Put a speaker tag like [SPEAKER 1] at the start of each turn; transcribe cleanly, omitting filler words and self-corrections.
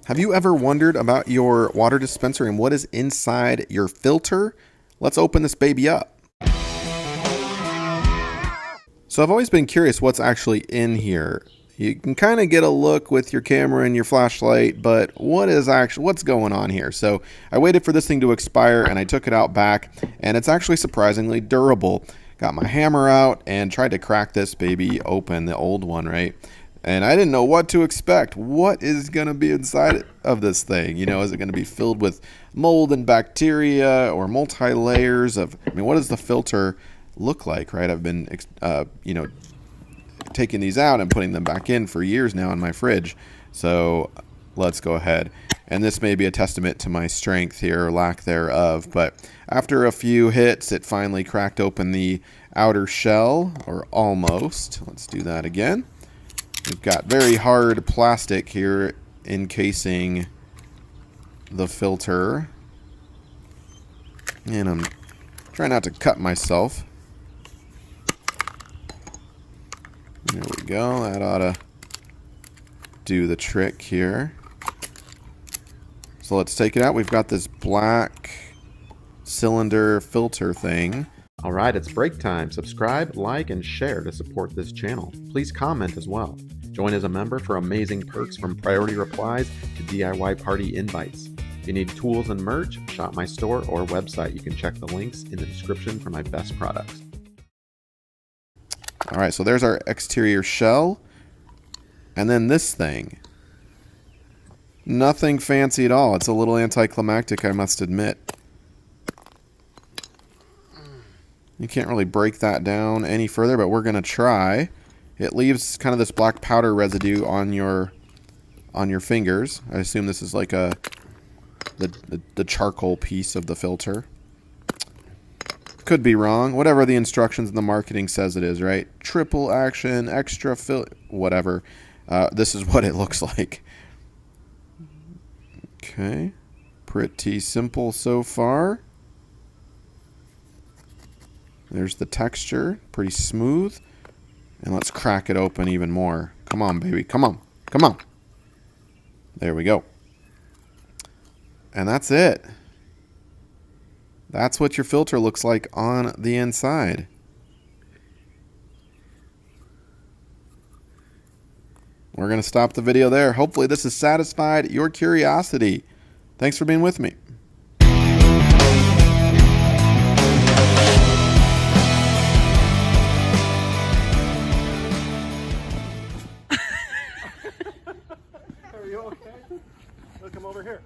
[SPEAKER 1] Have you ever wondered about your water dispenser and what is inside your filter? Let's open this baby up. So I've always been curious what's actually in here. You can kind of get a look with your camera and your flashlight, but what's going on here? So I waited for this thing to expire and I took it out back, and it's actually surprisingly durable. Got my hammer out and tried to crack this baby open, the old one, right? And I didn't know what to expect. What is going to be inside of this thing? You know, is it going to be filled with mold and bacteria or multi-layers of, what does the filter look like, right? I've been, taking these out and putting them back in for years now in my fridge. So let's go ahead. And this may be a testament to my strength here, or lack thereof. But after a few hits, it finally cracked open the outer shell, or almost. Let's do that again. We've got very hard plastic here encasing the filter. And I'm trying not to cut myself. There we go. That ought to do the trick here. So let's take it out. We've got this black cylinder filter thing. All right, it's break time. Subscribe, like, and share to support this channel. Please comment as well. Join as a member for amazing perks from priority replies to DIY party invites. If you need tools and merch, shop my store or website. You can check the links in the description for my best products. All right, so there's our exterior shell. And then this thing. Nothing fancy at all. It's a little anticlimactic, I must admit. You can't really break that down any further, but we're going to try. It leaves kind of this black powder residue on your fingers. I assume this is like the charcoal piece of the filter. Could be wrong. Whatever the instructions in the marketing says it is, right? Triple action, extra fill, whatever. This is what it looks like. Okay. Pretty simple so far. There's the texture. Pretty smooth. And let's crack it open even more. Come on, baby. Come on. Come on. There we go. And that's it. That's what your filter looks like on the inside. We're going to stop the video there. Hopefully this has satisfied your curiosity. Thanks for being with me.
[SPEAKER 2] Are you okay? Look, come over here.